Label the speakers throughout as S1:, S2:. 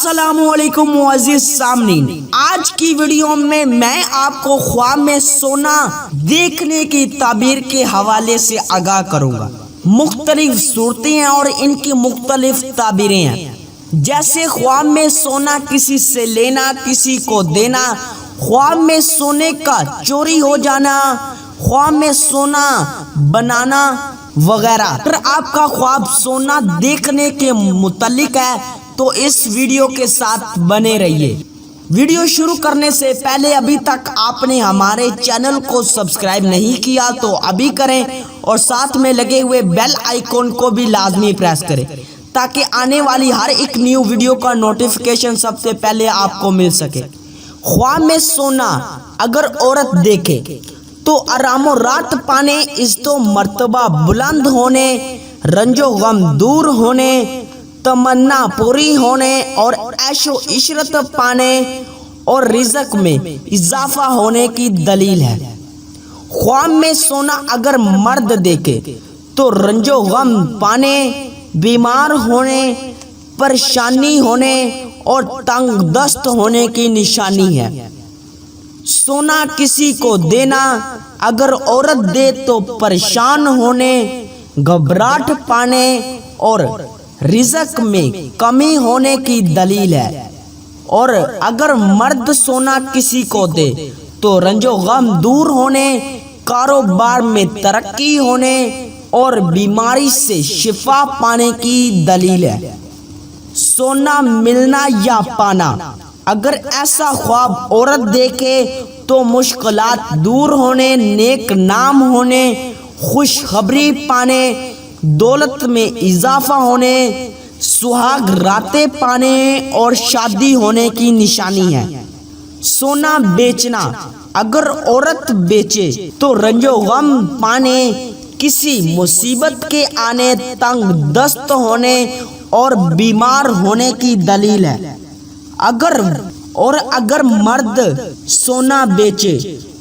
S1: السلام علیکم معزز سامعین، آج کی ویڈیو میں آپ کو خواب میں سونا دیکھنے کی تعبیر کے حوالے سے آگاہ کروں گا۔ مختلف صورتیں ہیں اور ان کی مختلف تعبیریں ہیں، جیسے خواب میں سونا کسی سے لینا، کسی کو دینا، خواب میں سونے کا چوری ہو جانا، خواب میں سونا بنانا وغیرہ۔ اگر آپ کا خواب سونا دیکھنے کے متعلق ہے تو اس ویڈیو کے ساتھ بنے رہیے۔ ویڈیو شروع کرنے سے پہلے ابھی تک آپ نے ہمارے چینل کو سبسکرائب نہیں کیا تو ابھی کریں اور ساتھ میں لگے ہوئے بیل آئیکن کو بھی لازمی پریس کریں تاکہ آنے والی ہر ایک نیو ویڈیو کا نوٹیفیکیشن سب سے پہلے آپ کو مل سکے۔ خواب میں سونا اگر عورت دیکھے تو آرام و رات پانے، عزت و مرتبہ بلند ہونے، رنج و غم دور ہونے، تمنا پوری ہونے اور عیش و عشرت پانے اور رزق میں اضافہ ہونے کی دلیل ہے۔ خواب میں سونا اگر مرد دیکھے تو رنج و غم پانے، بیمار ہونے، پریشانی ہونے اور تنگ دست ہونے کی نشانی ہے۔ سونا کسی کو دینا اگر عورت دے تو پریشان ہونے، گھبراہٹ پانے اور رزق میں کمی ہونے کی دلیل ہے، اور اگر مرد سونا کسی کو دے تو رنج و غم دور ہونے، کاروبار میں ترقی ہونے اور بیماری سے شفا پانے کی دلیل ہے۔ سونا ملنا یا پانا اگر ایسا خواب عورت دیکھے تو مشکلات دور ہونے، نیک نام ہونے، خوشخبری پانے، دولت میں اضافہ ہونے، سہاگ راتیں پانے اور شادی ہونے کی نشانی ہے۔ سونا بیچنا اگر عورت بیچے تو رنج و غم پانے، کسی مصیبت کے آنے، تنگ دست ہونے اور بیمار ہونے کی دلیل ہے۔ اگر مرد سونا بیچے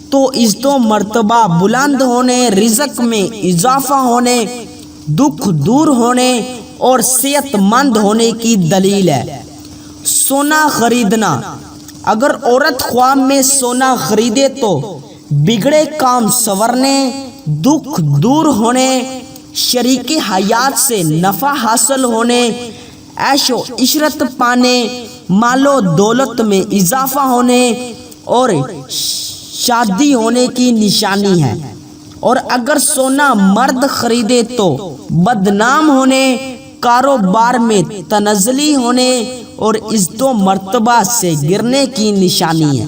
S1: تو عزت و مرتبہ بلند ہونے، رزق میں اضافہ ہونے، دکھ دور ہونے اور صحت مند ہونے کی دلیل ہے۔ سونا خریدنا اگر عورت خواب میں سونا خریدے تو بگڑے کام سنورنے، دکھ دور ہونے، شریک حیات سے نفع حاصل ہونے، عیش و عشرت پانے، مال و دولت میں اضافہ ہونے اور شادی ہونے کی نشانی ہے۔ اور اگر سونا مرد خریدے تو بدنام ہونے، کاروبار میں تنزلی ہونے اور عزت و مرتبہ سے گرنے کی نشانی ہے۔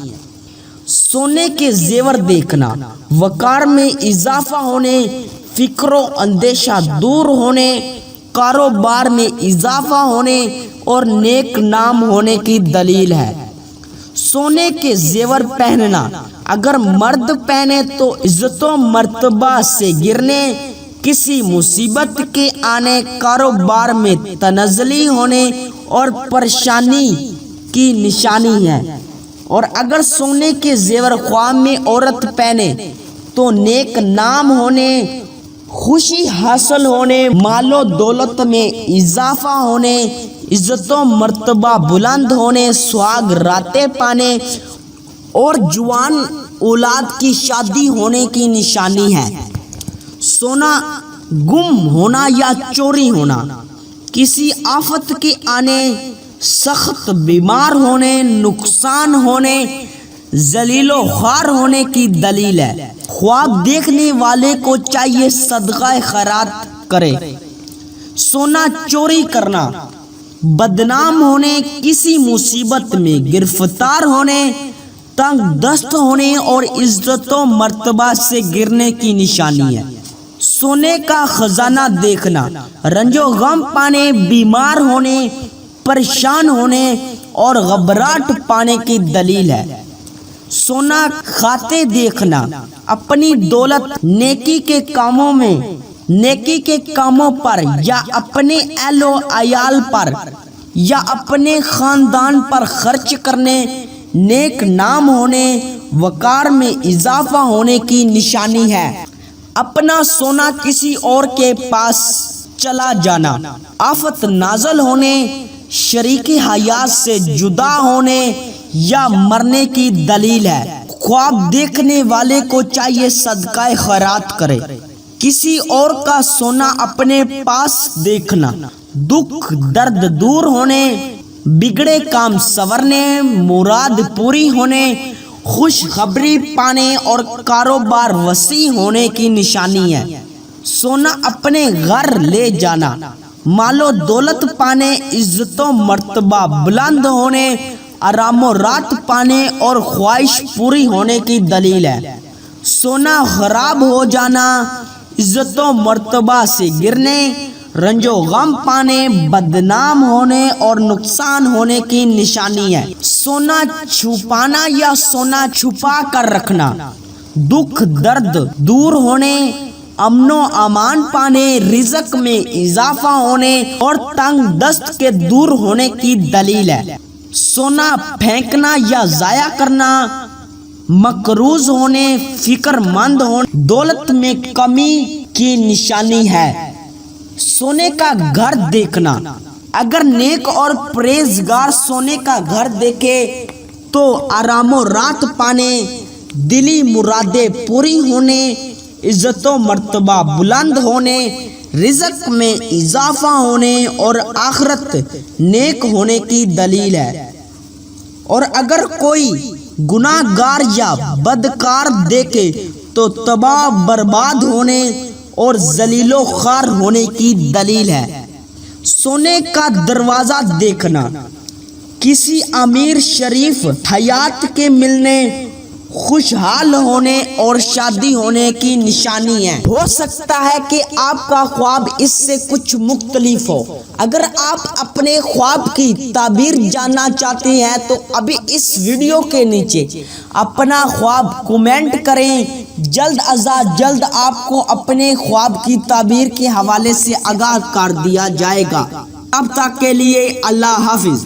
S1: سونے کے زیور دیکھنا وقار میں اضافہ ہونے، فکر و اندیشہ دور ہونے، کاروبار میں اضافہ ہونے اور نیک نام ہونے کی دلیل ہے۔ سونے کے زیور پہننا اگر مرد پہنے تو عزت و مرتبہ سے گرنے، کسی مصیبت کے آنے، کاروبار میں تنزلی ہونے اور پریشانی کی نشانی ہے۔ اور اگر سونے کے زیور خواب میں عورت پہنے تو نیک نام ہونے، خوشی حاصل ہونے، مال و دولت میں اضافہ ہونے، عزت و مرتبہ بلند ہونے، سہاگ راتیں پانے اور جوان اولاد کی شادی ہونے کی نشانی ہے۔ سونا گم ہونا یا چوری ہونا، کسی آفت کے آنے، سخت بیمار ہونے، نقصان ہونے، ذلیل و خوار ہونے کی دلیل ہے۔ خواب دیکھنے والے کو چاہیے صدقہ خیرات کرے۔ سونا چوری کرنا بدنام ہونے، کسی مصیبت میں گرفتار ہونے، تنگ دست ہونے اور عزت و مرتبہ سے گرنے کی نشانی ہے۔ سونے کا خزانہ دیکھنا رنج و غم پانے، بیمار ہونے، پریشان ہونے اور گھبراہٹ پانے کی دلیل ہے۔ سونا کھاتے دیکھنا اپنی دولت نیکی کے کاموں پر یا اپنے اہل و عیال پر یا اپنے خاندان پر خرچ کرنے، نیک نام ہونے، وقار میں اضافہ ہونے کی نشانی ہے۔ اپنا سونا کسی اور کے پاس چلا جانا، آفت نازل ہونے، شریک حیات سے جدا ہونے یا مرنے کی دلیل ہے۔ خواب دیکھنے والے کو چاہیے صدقہ خیرات کرے۔ کسی اور کا سونا اپنے پاس دیکھنا دکھ درد دور ہونے، بگڑے کام سنورنے، مراد پوری ہونے، خوشخبری پانے اور کاروبار وسیع ہونے کی نشانی ہے۔ سونا اپنے گھر لے جانا مال و دولت پانے، عزت و مرتبہ بلند ہونے، آرام و رات پانے اور خواہش پوری ہونے کی دلیل ہے۔ سونا خراب ہو جانا عزت و مرتبہ سے گرنے، رنج و غم پانے، بدنام ہونے اور نقصان ہونے کی نشانی ہے۔ سونا چھپانا یا سونا چھپا کر رکھنا دکھ درد دور ہونے، امن و امان پانے، رزق میں اضافہ ہونے اور تنگ دست کے دور ہونے کی دلیل ہے۔ سونا پھینکنا یا ضائع کرنا مقروض ہونے، فکر مند ہونے، دولت میں کمی کی نشانی ہے۔ سونے کا گھر دیکھنا اگر نیک اور پرہیزگار سونے کا گھر دیکھے تو آرام و رات پانے، دلی مرادیں پوری ہونے، عزت و مرتبہ بلند ہونے، رزق میں اضافہ ہونے اور آخرت نیک ہونے کی دلیل ہے۔ اور اگر کوئی گناہ گار یا بدکار دیکھے تو تباہ برباد ہونے اور ذلیل و خوار ہونے کی دلیل ہے۔ سونے کا دروازہ دیکھنا کسی امیر شریف حیات کے ملنے، خوشحال ہونے اور شادی ہونے کی نشانی ہے۔ ہو سکتا ہے کہ آپ کا خواب اس سے کچھ مختلف ہو۔ اگر آپ اپنے خواب کی تعبیر جاننا چاہتے ہیں تو ابھی اس ویڈیو کے نیچے اپنا خواب کمنٹ کریں۔ جلد از جلد آپ کو اپنے خواب کی تعبیر کے حوالے سے آگاہ کر دیا جائے گا۔ تب تک کے لیے اللہ حافظ۔